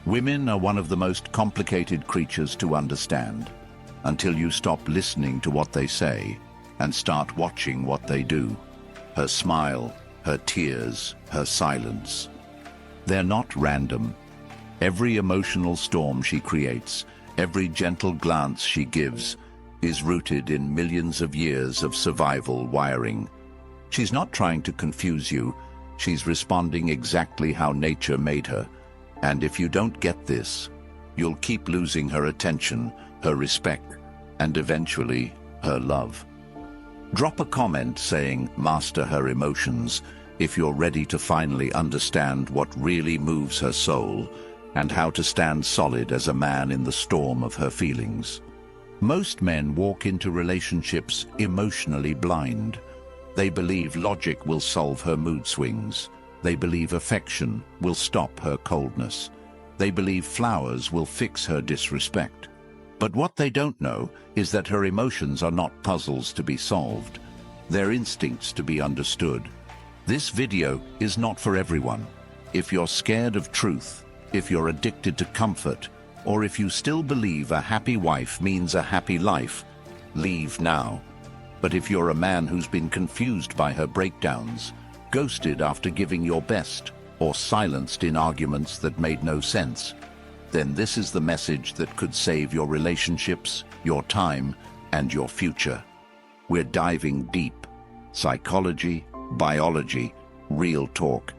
Women are one of the most complicated creatures to understand until you stop listening to what they say and start watching what they do. Her smile, her tears, her silence. They're not random. Every emotional storm she creates, every gentle glance she gives, is rooted in millions of years of survival wiring. She's not trying to confuse you. She's responding exactly how nature made her. And if you don't get this, you'll keep losing her attention, her respect, and eventually her love. Drop a comment saying, "Master her emotions," if you're ready to finally understand what really moves her soul and how to stand solid as a man in the storm of her feelings. Most men walk into relationships emotionally blind. They believe logic will solve her mood swings. They believe affection will stop her coldness. They believe flowers will fix her disrespect. But what they don't know is that her emotions are not puzzles to be solved. They're instincts to be understood. This video is not for everyone. If you're scared of truth, if you're addicted to comfort, or if you still believe a happy wife means a happy life, leave now. But if you're a man who's been confused by her breakdowns, ghosted after giving your best, or silenced in arguments that made no sense, then this is the message that could save your relationships, your time, and your future. We're diving deep. Psychology, biology, real talk,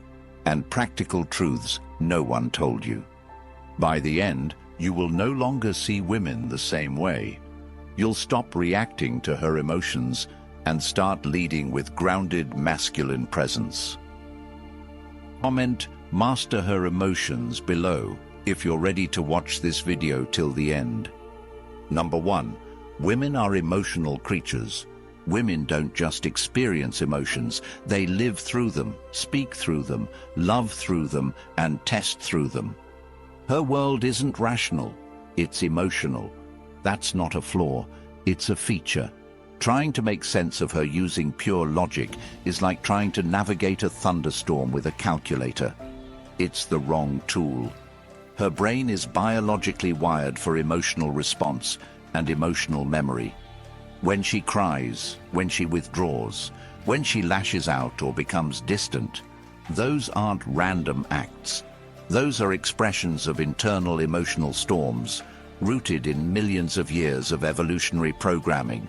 and practical truths no one told you. By the end, you will no longer see women the same way. You'll stop reacting to her emotions and start leading with grounded masculine presence. Comment "Master her emotions" below if you're ready to watch this video till the end. Number 1. Women are emotional creatures. Women don't just experience emotions, they live through them, speak through them, love through them, and test through them. Her world isn't rational, it's emotional. That's not a flaw, it's a feature. Trying to make sense of her using pure logic is like trying to navigate a thunderstorm with a calculator. It's the wrong tool. Her brain is biologically wired for emotional response and emotional memory. When she cries, when she withdraws, when she lashes out or becomes distant, those aren't random acts. Those are expressions of internal emotional storms, rooted in millions of years of evolutionary programming.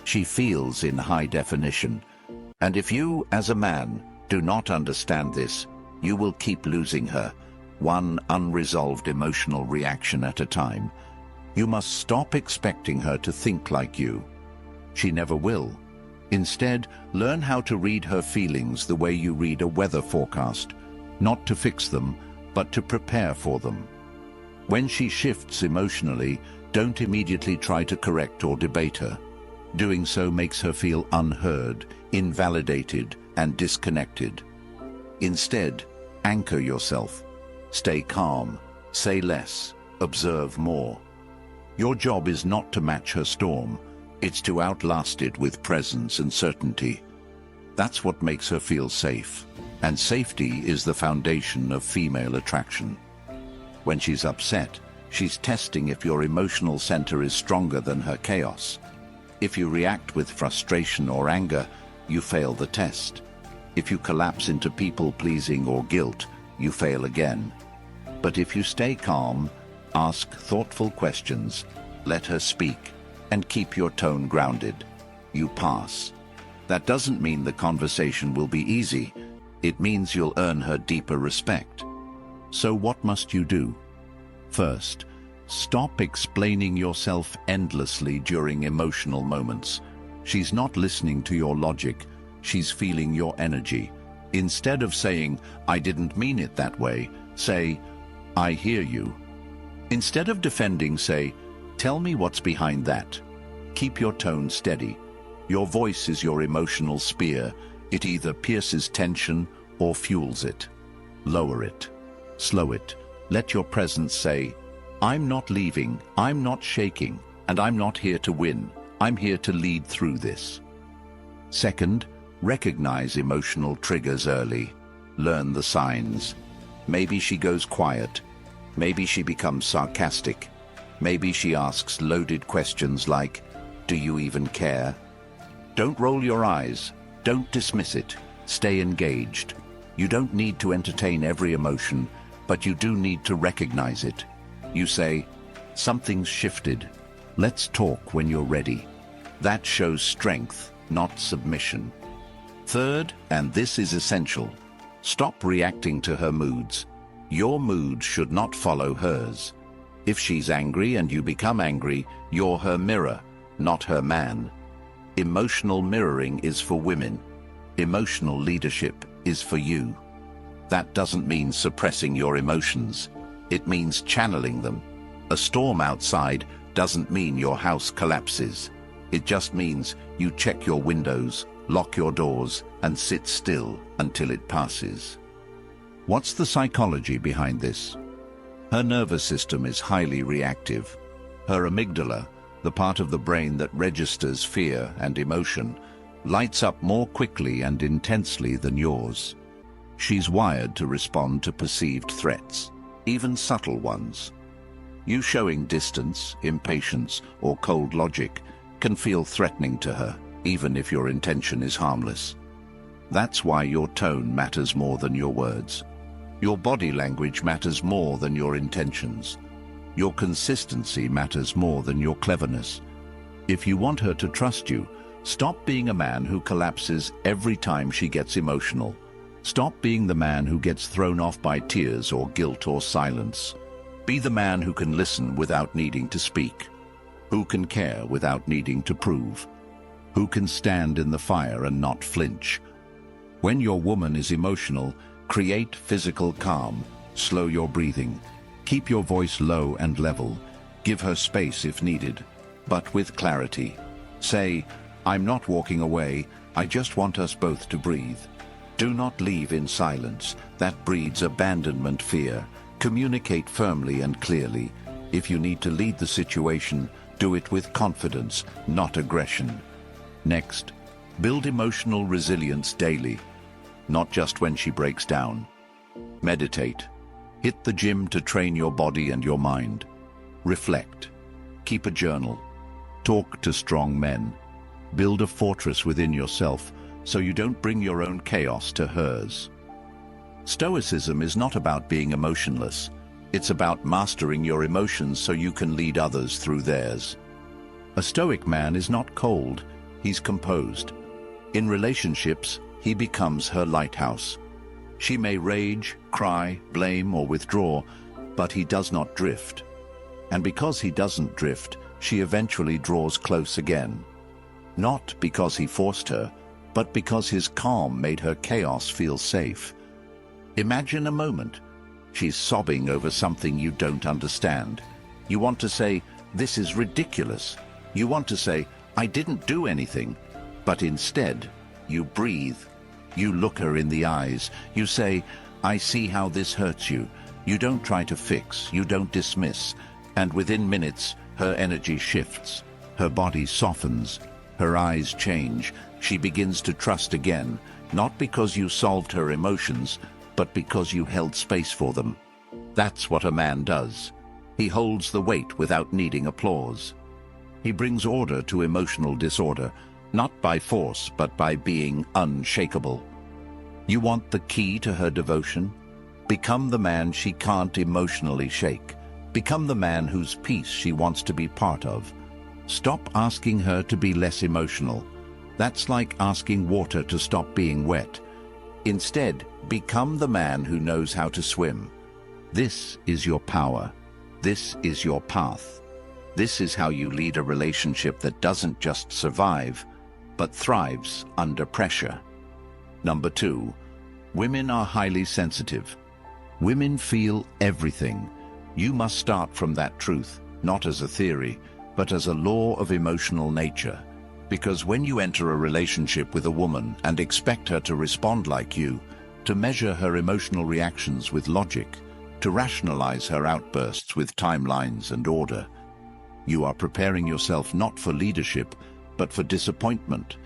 She feels in high definition. And if you, as a man, do not understand this, you will keep losing her, one unresolved emotional reaction at a time. You must stop expecting her to think like you. She never will. Instead, learn how to read her feelings the way you read a weather forecast, not to fix them, but to prepare for them. When she shifts emotionally, don't immediately try to correct or debate her. Doing so makes her feel unheard, invalidated, and disconnected. Instead, anchor yourself. Stay calm, say less, observe more. Your job is not to match her storm, it's to outlast it with presence and certainty. That's what makes her feel safe, and safety is the foundation of female attraction. When she's upset, she's testing if your emotional center is stronger than her chaos. If you react with frustration or anger, you fail the test. If you collapse into people-pleasing or guilt, you fail again. But if you stay calm, ask thoughtful questions, let her speak, and keep your tone grounded, you pass. That doesn't mean the conversation will be easy. It means you'll earn her deeper respect. So what must you do? First, stop explaining yourself endlessly during emotional moments. She's not listening to your logic, she's feeling your energy. Instead of saying, "I didn't mean it that way," say, "I hear you." Instead of defending, say, "Tell me what's behind that." Keep your tone steady. Your voice is your emotional spear. It either pierces tension or fuels it. Lower it. Slow it. Let your presence say, "I'm not leaving, I'm not shaking, and I'm not here to win. I'm here to lead through this." Second, recognize emotional triggers early. Learn the signs. Maybe she goes quiet. Maybe she becomes sarcastic. Maybe she asks loaded questions like, "Do you even care?" Don't roll your eyes. Don't dismiss it. Stay engaged. You don't need to entertain every emotion, but you do need to recognize it. You say, "Something's shifted. Let's talk when you're ready." That shows strength, not submission. Third, and this is essential, stop reacting to her moods. Your mood should not follow hers. If she's angry and you become angry, you're her mirror, not her man. Emotional mirroring is for women. Emotional leadership is for you. That doesn't mean suppressing your emotions. It means channeling them. A storm outside doesn't mean your house collapses. It just means you check your windows, lock your doors, and sit still until it passes. What's the psychology behind this? Her nervous system is highly reactive. Her amygdala, the part of the brain that registers fear and emotion, lights up more quickly and intensely than yours. She's wired to respond to perceived threats, even subtle ones. You showing distance, impatience, or cold logic can feel threatening to her, even if your intention is harmless. That's why your tone matters more than your words. Your body language matters more than your intentions. Your consistency matters more than your cleverness. If you want her to trust you, stop being a man who collapses every time she gets emotional. Stop being the man who gets thrown off by tears or guilt or silence. Be the man who can listen without needing to speak, who can care without needing to prove, who can stand in the fire and not flinch. When your woman is emotional, create physical calm, slow your breathing, keep your voice low and level, give her space if needed, but with clarity. Say, "I'm not walking away, I just want us both to breathe." Do not leave in silence. That breeds abandonment fear. Communicate firmly and clearly. If you need to lead the situation, do it with confidence, not aggression. Next, build emotional resilience daily, not just when she breaks down. Meditate. Hit the gym to train your body and your mind. Reflect. Keep a journal. Talk to strong men. Build a fortress within yourself so you don't bring your own chaos to hers. Stoicism is not about being emotionless. It's about mastering your emotions so you can lead others through theirs. A Stoic man is not cold, he's composed. In relationships, he becomes her lighthouse. She may rage, cry, blame, or withdraw, but he does not drift. And because he doesn't drift, she eventually draws close again. Not because he forced her, but because his calm made her chaos feel safe. Imagine a moment. She's sobbing over something you don't understand. You want to say, "This is ridiculous." You want to say, "I didn't do anything." But instead, you breathe. You look her in the eyes. You say, "I see how this hurts you." You don't try to fix. You don't dismiss. And within minutes, her energy shifts. Her body softens. Her eyes change. She begins to trust again, not because you solved her emotions, but because you held space for them. That's what a man does. He holds the weight without needing applause. He brings order to emotional disorder, not by force, but by being unshakable. You want the key to her devotion? Become the man she can't emotionally shake. Become the man whose peace she wants to be part of. Stop asking her to be less emotional. That's like asking water to stop being wet. Instead, become the man who knows how to swim. This is your power. This is your path. This is how you lead a relationship that doesn't just survive, but thrives under pressure. Number 2, women are highly sensitive. Women feel everything. You must start from that truth, not as a theory, but as a law of emotional nature. Because when you enter a relationship with a woman and expect her to respond like you, to measure her emotional reactions with logic, to rationalize her outbursts with timelines and order, you are preparing yourself not for leadership, but for disappointment.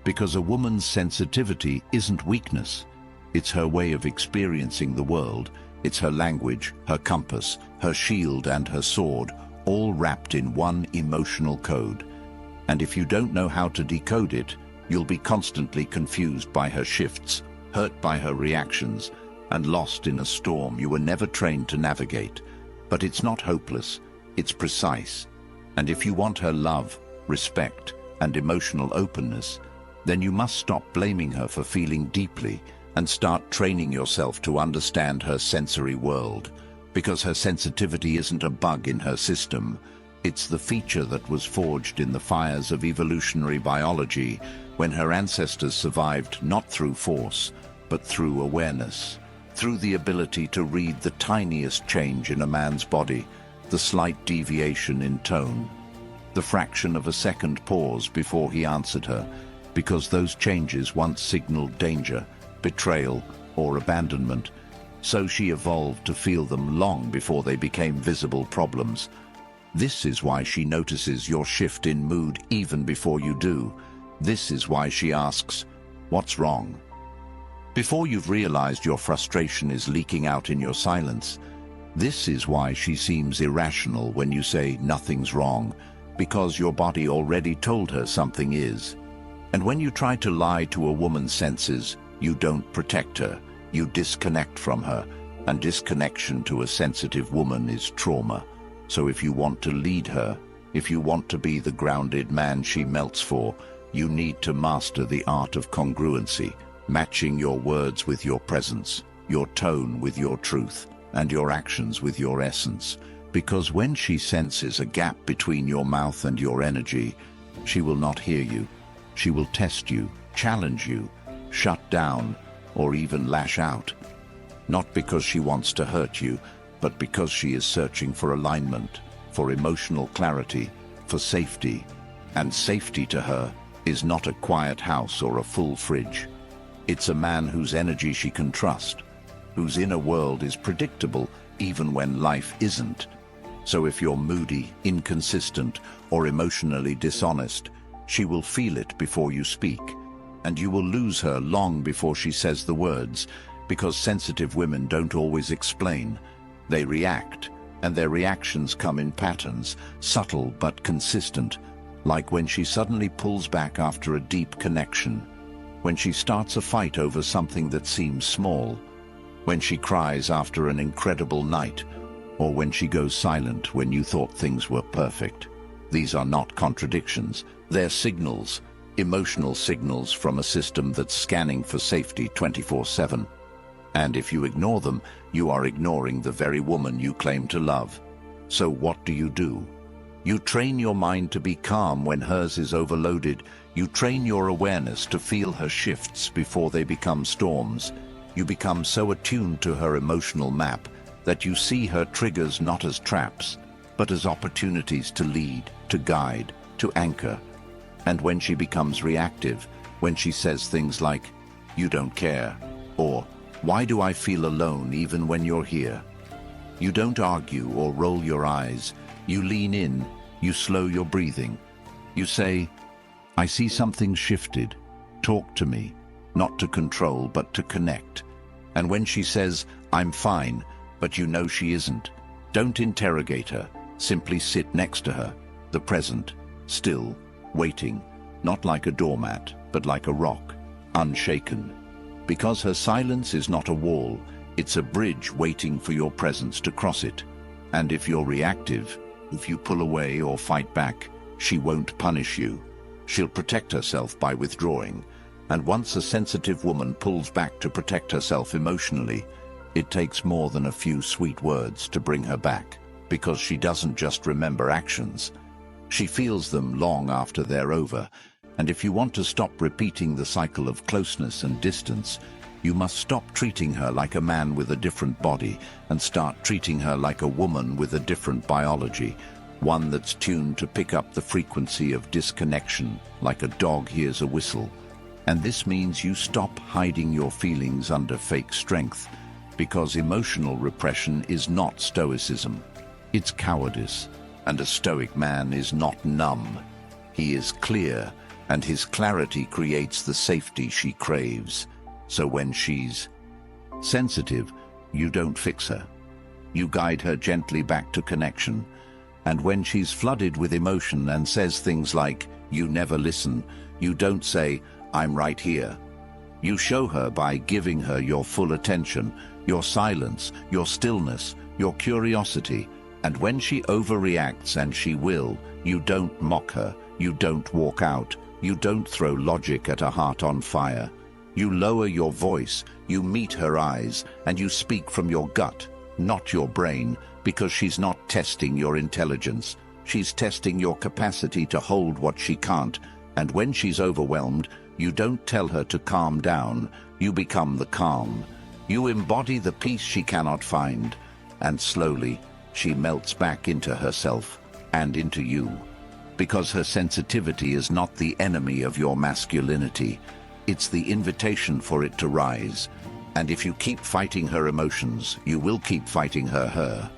Because a woman's sensitivity isn't weakness. It's her way of experiencing the world, It's her language, her compass, her shield and her sword, all wrapped in one emotional code. And if you don't know how to decode it, you'll be constantly confused by her shifts, hurt by her reactions, and lost in a storm you were never trained to navigate. But it's not hopeless, it's precise. And if you want her love, respect, and emotional openness, then you must stop blaming her for feeling deeply and start training yourself to understand her sensory world, because her sensitivity isn't a bug in her system. It's the feature that was forged in the fires of evolutionary biology when her ancestors survived not through force, but through awareness, through the ability to read the tiniest change in a man's body, the slight deviation in tone, the fraction of a second pause before he answered her, because those changes once signaled danger, betrayal, or abandonment. So she evolved to feel them long before they became visible problems. This is why she notices your shift in mood even before you do. This is why she asks, "What's wrong?" before you've realized your frustration is leaking out in your silence. This is why she seems irrational when you say nothing's wrong, because your body already told her something is. And when you try to lie to a woman's senses, you don't protect her, you disconnect from her, and disconnection to a sensitive woman is trauma. So if you want to lead her, if you want to be the grounded man she melts for, you need to master the art of congruency, matching your words with your presence, your tone with your truth, and your actions with your essence. Because when she senses a gap between your mouth and your energy, she will not hear you. She will test you, challenge you, shut down, or even lash out. Not because she wants to hurt you, but because she is searching for alignment, for emotional clarity, for safety. And safety to her is not a quiet house or a full fridge. It's a man whose energy she can trust, whose inner world is predictable even when life isn't. So if you're moody, inconsistent, or emotionally dishonest, she will feel it before you speak. And you will lose her long before she says the words, because sensitive women don't always explain. They react, and their reactions come in patterns, subtle but consistent, like when she suddenly pulls back after a deep connection, when she starts a fight over something that seems small, when she cries after an incredible night, or when she goes silent when you thought things were perfect. These are not contradictions, they're signals. Emotional signals from a system that's scanning for safety 24/7. And if you ignore them, you are ignoring the very woman you claim to love. So what do? You train your mind to be calm when hers is overloaded. You train your awareness to feel her shifts before they become storms. You become so attuned to her emotional map that you see her triggers not as traps, but as opportunities to lead, to guide, to anchor. And when she becomes reactive, when she says things like, "You don't care," or "Why do I feel alone even when you're here?" you don't argue or roll your eyes. You lean in, you slow your breathing. You say, "I see something shifted. Talk to me," not to control, but to connect. And when she says, "I'm fine," but you know she isn't, don't interrogate her. Simply sit next to her, the present, still, waiting, not like a doormat, but like a rock, unshaken. Because her silence is not a wall, it's a bridge waiting for your presence to cross it. And if you're reactive, if you pull away or fight back, she won't punish you. She'll protect herself by withdrawing. And once a sensitive woman pulls back to protect herself emotionally, it takes more than a few sweet words to bring her back, because she doesn't just remember actions. She feels them long after they're over. And if you want to stop repeating the cycle of closeness and distance, you must stop treating her like a man with a different body and start treating her like a woman with a different biology, one that's tuned to pick up the frequency of disconnection, like a dog hears a whistle. And this means you stop hiding your feelings under fake strength, because emotional repression is not stoicism. It's cowardice. And a stoic man is not numb. He is clear, and his clarity creates the safety she craves. So when she's sensitive, you don't fix her. You guide her gently back to connection. And when she's flooded with emotion and says things like, "You never listen," you don't say, "I'm right here." You show her by giving her your full attention, your silence, your stillness, your curiosity. And when she overreacts, and she will, you don't mock her, you don't walk out, you don't throw logic at a heart on fire. You lower your voice, you meet her eyes, and you speak from your gut, not your brain, because she's not testing your intelligence. She's testing your capacity to hold what she can't. And when she's overwhelmed, you don't tell her to calm down, you become the calm. You embody the peace she cannot find, and slowly she melts back into herself and into you. Because her sensitivity is not the enemy of your masculinity, it's the invitation for it to rise. And if you keep fighting her emotions, you will keep fighting her.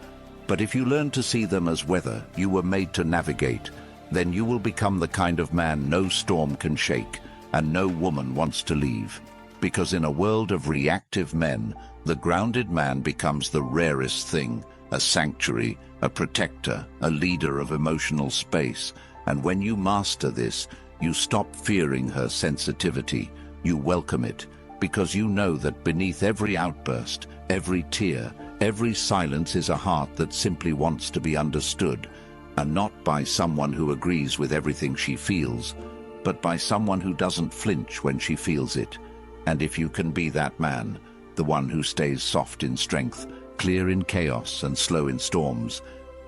But if you learn to see them as weather you were made to navigate, then you will become the kind of man no storm can shake, and no woman wants to leave. Because in a world of reactive men, the grounded man becomes the rarest thing, a sanctuary, a protector, a leader of emotional space. And when you master this, you stop fearing her sensitivity, you welcome it, because you know that beneath every outburst, every tear, every silence is a heart that simply wants to be understood, and not by someone who agrees with everything she feels, but by someone who doesn't flinch when she feels it. And if you can be that man, the one who stays soft in strength, clear in chaos and slow in storms,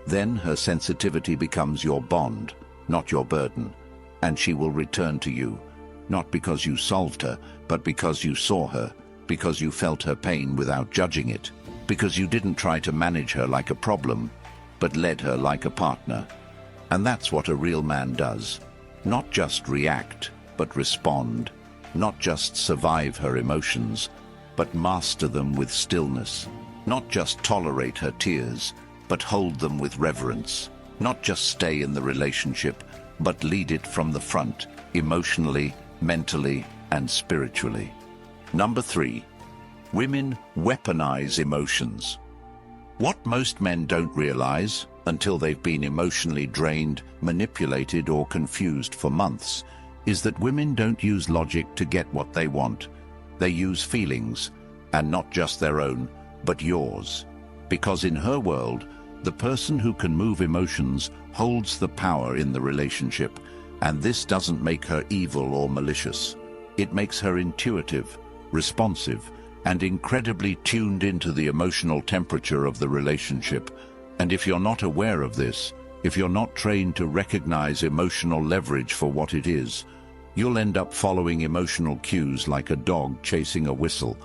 then her sensitivity becomes your bond, not your burden, and she will return to you, not because you solved her, but because you saw her, because you felt her pain without judging it, because you didn't try to manage her like a problem, but led her like a partner. And that's what a real man does. Not just react, but respond. Not just survive her emotions, but master them with stillness. Not just tolerate her tears, but hold them with reverence. Not just stay in the relationship, but lead it from the front, emotionally, mentally, and spiritually. Number 3, women weaponize emotions. What most men don't realize, until they've been emotionally drained, manipulated, or confused for months, is that women don't use logic to get what they want. They use feelings, and not just their own, but yours. Because in her world, the person who can move emotions holds the power in the relationship, and this doesn't make her evil or malicious. It makes her intuitive, responsive, and incredibly tuned into the emotional temperature of the relationship. And if you're not aware of this, if you're not trained to recognize emotional leverage for what it is, you'll end up following emotional cues like a dog chasing a whistle,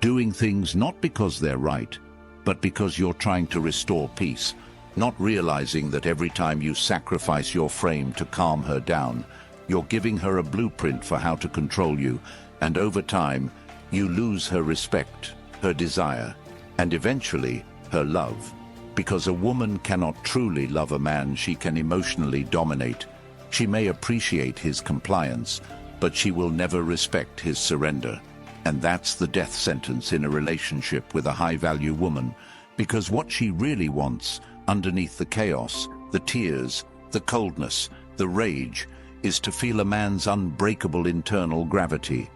doing things not because they're right, but because you're trying to restore peace, not realizing that every time you sacrifice your frame to calm her down, you're giving her a blueprint for how to control you, and over time, you lose her respect, her desire, and eventually, her love. Because a woman cannot truly love a man she can emotionally dominate. She may appreciate his compliance, but she will never respect his surrender. And that's the death sentence in a relationship with a high-value woman, because what she really wants, underneath the chaos, the tears, the coldness, the rage, is to feel a man's unbreakable internal gravity,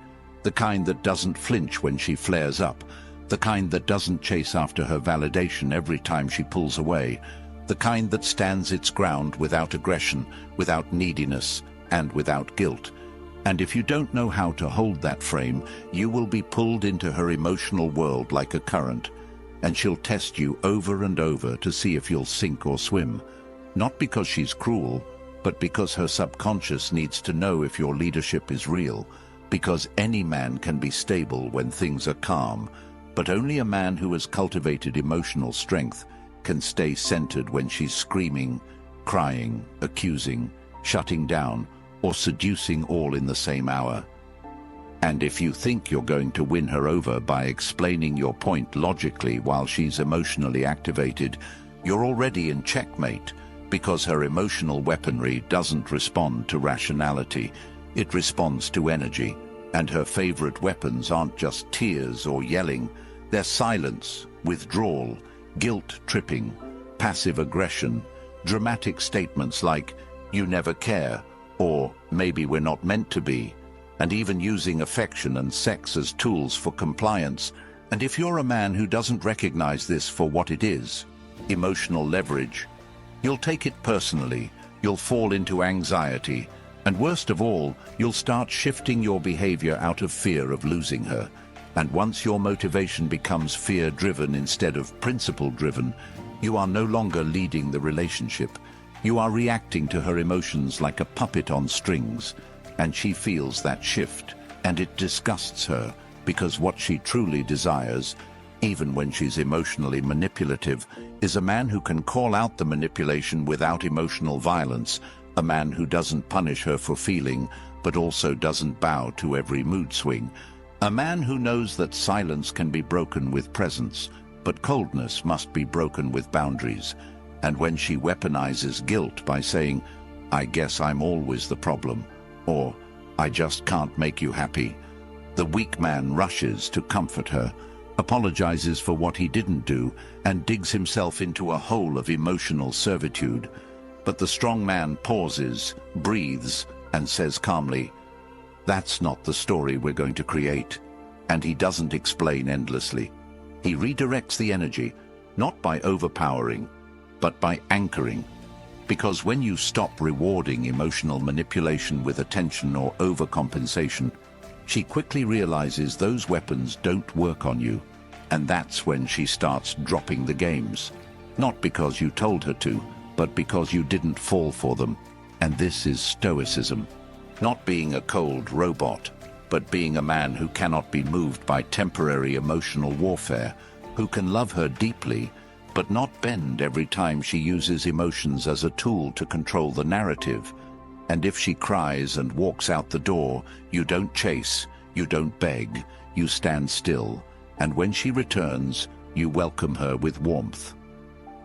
the kind that doesn't flinch when she flares up, the kind that doesn't chase after her validation every time she pulls away, the kind that stands its ground without aggression, without neediness, and without guilt. And if you don't know how to hold that frame, you will be pulled into her emotional world like a current, and she'll test you over and over to see if you'll sink or swim. Not because she's cruel, but because her subconscious needs to know if your leadership is real, because any man can be stable when things are calm, but only a man who has cultivated emotional strength can stay centered when she's screaming, crying, accusing, shutting down, or seducing all in the same hour. And if you think you're going to win her over by explaining your point logically while she's emotionally activated, you're already in checkmate, because her emotional weaponry doesn't respond to rationality, it responds to energy. And her favorite weapons aren't just tears or yelling, they're silence, withdrawal, guilt-tripping, passive aggression, dramatic statements like, "You never care," or "Maybe we're not meant to be," and even using affection and sex as tools for compliance. And if you're a man who doesn't recognize this for what it is, emotional leverage, you'll take it personally, you'll fall into anxiety, and worst of all, you'll start shifting your behavior out of fear of losing her. And once your motivation becomes fear-driven instead of principle-driven, you are no longer leading the relationship. You are reacting to her emotions like a puppet on strings, and she feels that shift, and it disgusts her, because what she truly desires, even when she's emotionally manipulative, is a man who can call out the manipulation without emotional violence, a man who doesn't punish her for feeling, but also doesn't bow to every mood swing, a man who knows that silence can be broken with presence, but coldness must be broken with boundaries. And when she weaponizes guilt by saying, "I guess I'm always the problem," or "I just can't make you happy," the weak man rushes to comfort her, apologizes for what he didn't do, and digs himself into a hole of emotional servitude. But the strong man pauses, breathes, and says calmly, "That's not the story we're going to create." And he doesn't explain endlessly. He redirects the energy, not by overpowering, but by anchoring. Because when you stop rewarding emotional manipulation with attention or overcompensation, she quickly realizes those weapons don't work on you. And that's when she starts dropping the games. Not because you told her to, but because you didn't fall for them. And this is Stoicism. Not being a cold robot, but being a man who cannot be moved by temporary emotional warfare, who can love her deeply, but not bend every time she uses emotions as a tool to control the narrative. And if she cries and walks out the door, you don't chase, you don't beg, you stand still. And when she returns, you welcome her with warmth.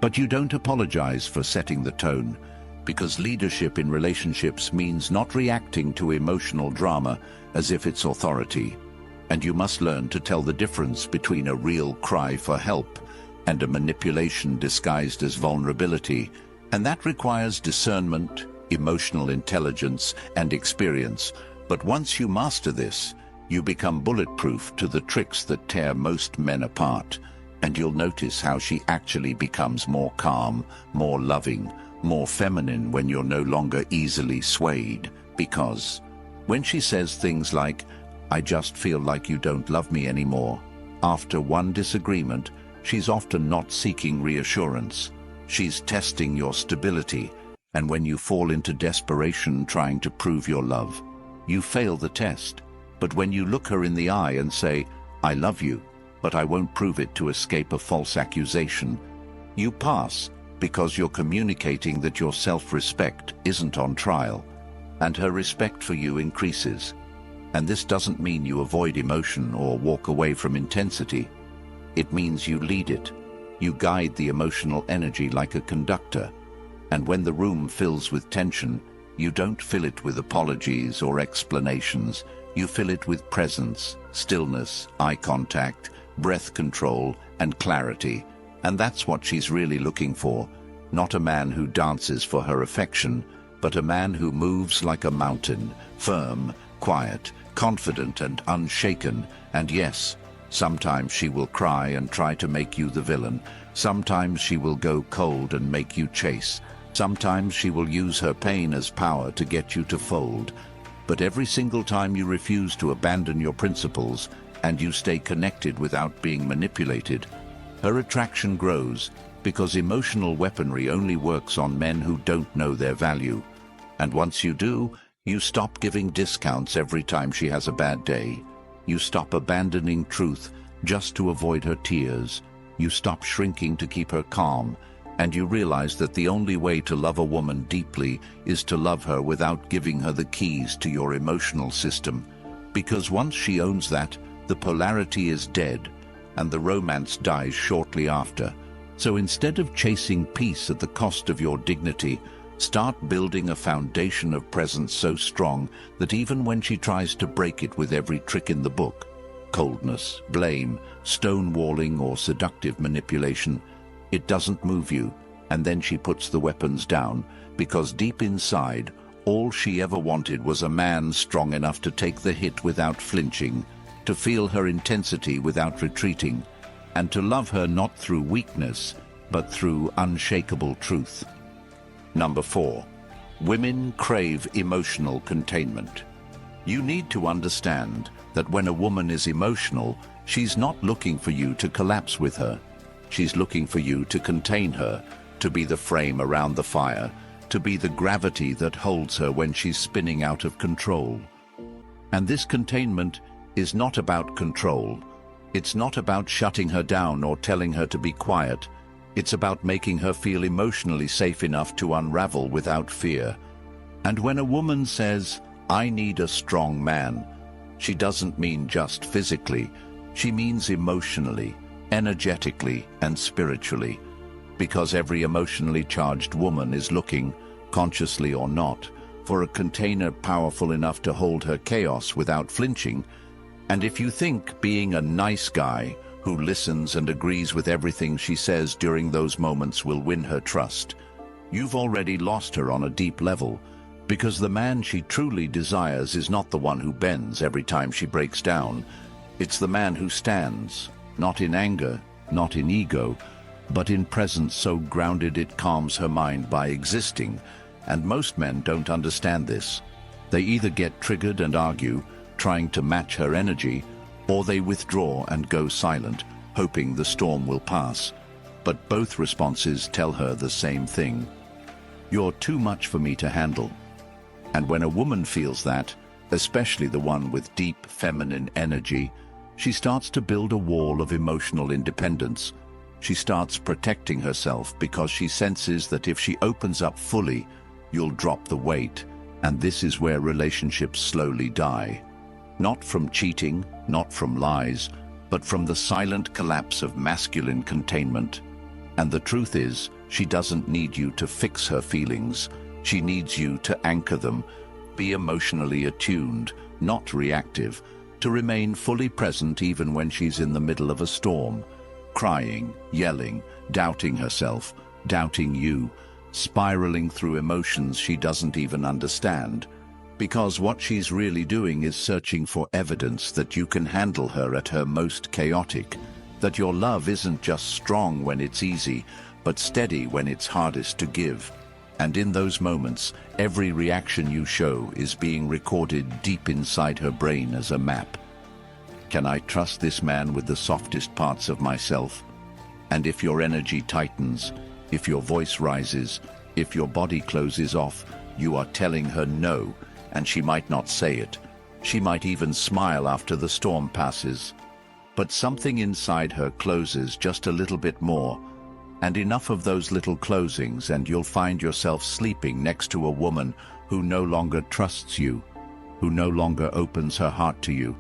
But you don't apologize for setting the tone, because leadership in relationships means not reacting to emotional drama as if it's authority. And you must learn to tell the difference between a real cry for help and a manipulation disguised as vulnerability. And that requires discernment, emotional intelligence, and experience. But once you master this, you become bulletproof to the tricks that tear most men apart. And you'll notice how she actually becomes more calm, more loving, more feminine when you're no longer easily swayed. Because when she says things like, "I just feel like you don't love me anymore," after one disagreement, she's often not seeking reassurance. She's testing your stability. And when you fall into desperation trying to prove your love, you fail the test. But when you look her in the eye and say, "I love you, but I won't prove it to escape a false accusation," you pass, because you're communicating that your self-respect isn't on trial, and her respect for you increases. And this doesn't mean you avoid emotion or walk away from intensity. It means you lead it. You guide the emotional energy like a conductor. And when the room fills with tension, you don't fill it with apologies or explanations. You fill it with presence, stillness, eye contact, breath control, and clarity. And that's what she's really looking for. Not a man who dances for her affection, but a man who moves like a mountain, firm, quiet, confident, and unshaken. And yes, sometimes she will cry and try to make you the villain. Sometimes she will go cold and make you chase. Sometimes she will use her pain as power to get you to fold. But every single time you refuse to abandon your principles and you stay connected without being manipulated, her attraction grows, because emotional weaponry only works on men who don't know their value. And once you do, you stop giving discounts every time she has a bad day. You stop abandoning truth just to avoid her tears. You stop shrinking to keep her calm. And you realize that the only way to love a woman deeply is to love her without giving her the keys to your emotional system. Because once she owns that, the polarity is dead, and the romance dies shortly after. So instead of chasing peace at the cost of your dignity, start building a foundation of presence so strong that even when she tries to break it with every trick in the book, coldness, blame, stonewalling, or seductive manipulation, it doesn't move you, and then she puts the weapons down, because deep inside, all she ever wanted was a man strong enough to take the hit without flinching, to feel her intensity without retreating, and to love her not through weakness, but through unshakable truth. Number 4. Women crave emotional containment. You need to understand that when a woman is emotional, she's not looking for you to collapse with her. She's looking for you to contain her, to be the frame around the fire, to be the gravity that holds her when she's spinning out of control. And this containment is not about control. It's not about shutting her down or telling her to be quiet. It's about making her feel emotionally safe enough to unravel without fear. And when a woman says, "I need a strong man," she doesn't mean just physically. She means emotionally, energetically, and spiritually. Because every emotionally charged woman is looking, consciously or not, for a container powerful enough to hold her chaos without flinching. And if you think being a nice guy who listens and agrees with everything she says during those moments will win her trust, you've already lost her on a deep level, because the man she truly desires is not the one who bends every time she breaks down. It's the man who stands, not in anger, not in ego, but in presence so grounded it calms her mind by existing. And most men don't understand this. They either get triggered and argue, trying to match her energy, or they withdraw and go silent, hoping the storm will pass. But both responses tell her the same thing: you're too much for me to handle. And when a woman feels that, especially the one with deep feminine energy, she starts to build a wall of emotional independence. She starts protecting herself because she senses that if she opens up fully, you'll drop the weight. And this is where relationships slowly die. Not from cheating, not from lies, but from the silent collapse of masculine containment. And the truth is, she doesn't need you to fix her feelings. She needs you to anchor them, be emotionally attuned, not reactive, to remain fully present even when she's in the middle of a storm, crying, yelling, doubting herself, doubting you, spiraling through emotions she doesn't even understand. Because what she's really doing is searching for evidence that you can handle her at her most chaotic, that your love isn't just strong when it's easy, but steady when it's hardest to give. And in those moments, every reaction you show is being recorded deep inside her brain as a map. Can I trust this man with the softest parts of myself? And if your energy tightens, if your voice rises, if your body closes off, you are telling her no, and she might not say it. She might even smile after the storm passes. But something inside her closes just a little bit more, and enough of those little closings and you'll find yourself sleeping next to a woman who no longer trusts you, who no longer opens her heart to you.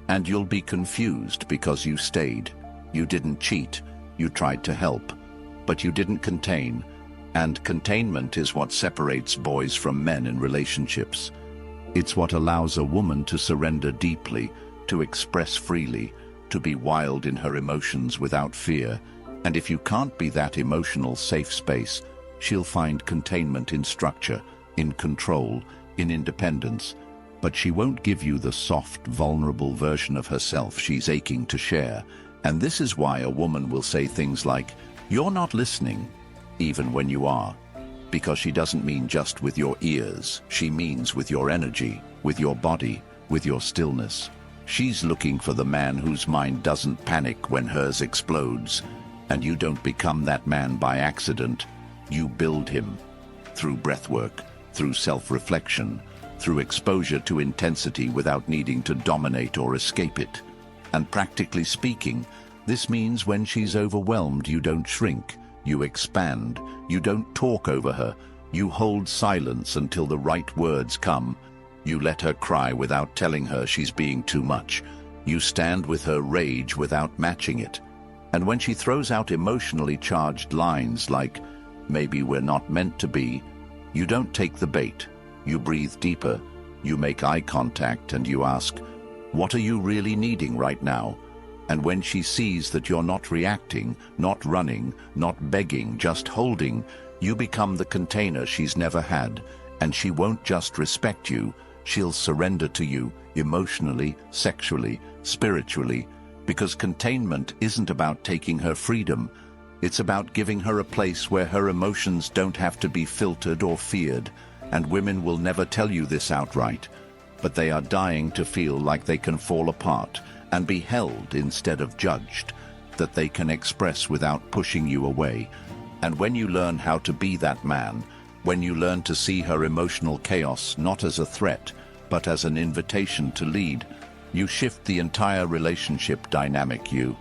And you'll be confused because you stayed. You didn't cheat. You tried to help. But you didn't contain. And containment is what separates boys from men in relationships. It's what allows a woman to surrender deeply, to express freely, to be wild in her emotions without fear. And if you can't be that emotional safe space, she'll find containment in structure, in control, in independence. But she won't give you the soft, vulnerable version of herself she's aching to share. And this is why a woman will say things like, "You're not listening," even when you are. Because she doesn't mean just with your ears. She means with your energy, with your body, with your stillness. She's looking for the man whose mind doesn't panic when hers explodes. And you don't become that man by accident. You build him through breathwork, through self-reflection, through exposure to intensity without needing to dominate or escape it. And practically speaking, this means when she's overwhelmed, you don't shrink, you expand, you don't talk over her, you hold silence until the right words come. You let her cry without telling her she's being too much. You stand with her rage without matching it. And when she throws out emotionally charged lines like, "Maybe we're not meant to be," you don't take the bait. You breathe deeper, you make eye contact, and you ask, What are you really needing right now? And when she sees that you're not reacting, not running, not begging, just holding, you become the container she's never had, and she won't just respect you, she'll surrender to you emotionally, sexually, spiritually, because containment isn't about taking her freedom. It's about giving her a place where her emotions don't have to be filtered or feared, and women will never tell you this outright, but they are dying to feel like they can fall apart and be held instead of judged, that they can express without pushing you away. And when you learn how to be that man, when you learn to see her emotional chaos not as a threat, but as an invitation to lead, you shift the entire relationship dynamic. You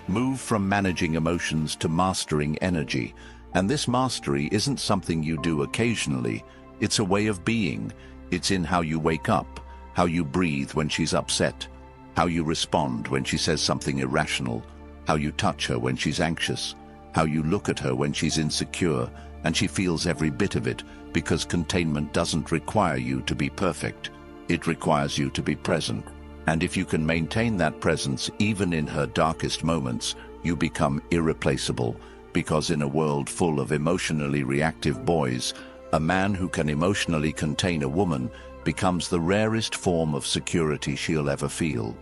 move from managing emotions to mastering energy, and this mastery isn't something you do occasionally, it's a way of being. It's in how you wake up, how you breathe when she's upset, how you respond when she says something irrational, how you touch her when she's anxious, how you look at her when she's insecure, and she feels every bit of it, because containment doesn't require you to be perfect. It requires you to be present. And if you can maintain that presence even in her darkest moments, you become irreplaceable, because in a world full of emotionally reactive boys, a man who can emotionally contain a woman becomes the rarest form of security she'll ever feel.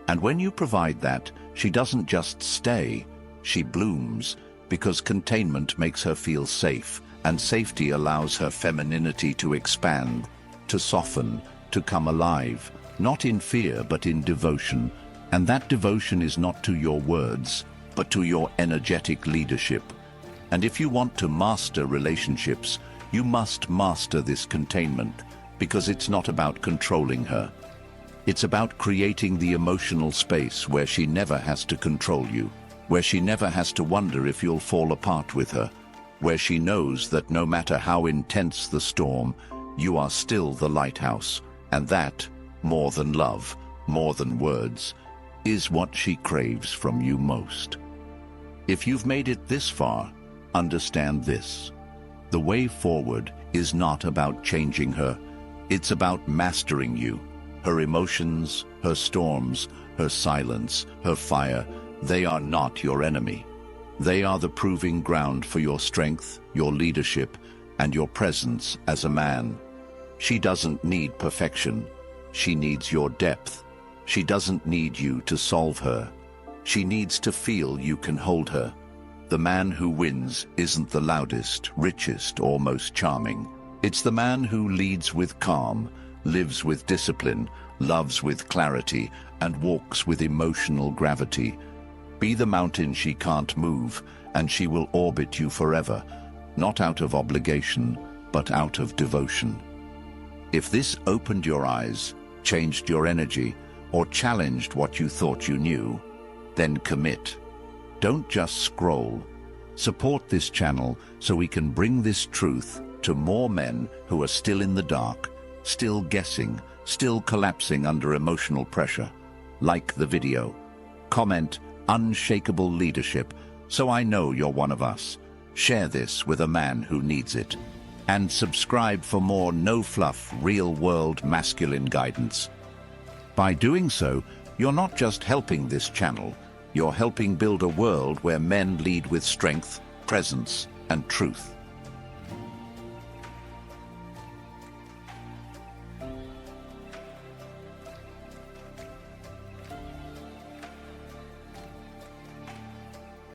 And when you provide that, she doesn't just stay, she blooms, because containment makes her feel safe, and safety allows her femininity to expand, to soften, to come alive, not in fear but in devotion. And that devotion is not to your words, but to your energetic leadership. And if you want to master relationships, you must master this containment, because it's not about controlling her. It's about creating the emotional space where she never has to control you, where she never has to wonder if you'll fall apart with her, where she knows that no matter how intense the storm, you are still the lighthouse, and that, more than love, more than words, is what she craves from you most. If you've made it this far, understand this. The way forward is not about changing her, it's about mastering you. Her emotions, her storms, her silence, her fire, they are not your enemy. They are the proving ground for your strength, your leadership, and your presence as a man. She doesn't need perfection. She needs your depth. She doesn't need you to solve her. She needs to feel you can hold her. The man who wins isn't the loudest, richest, or most charming. It's the man who leads with calm, lives with discipline, loves with clarity, and walks with emotional gravity. Be the mountain she can't move, and she will orbit you forever, not out of obligation, but out of devotion. If this opened your eyes, changed your energy, or challenged what you thought you knew, then commit. Don't just scroll. Support this channel so we can bring this truth to more men who are still in the dark, still guessing, still collapsing under emotional pressure. Like the video. Comment unshakable leadership so I know you're one of us. Share this with a man who needs it. And subscribe for more no-fluff, real-world masculine guidance. By doing so, you're not just helping this channel, you're helping build a world where men lead with strength, presence, and truth.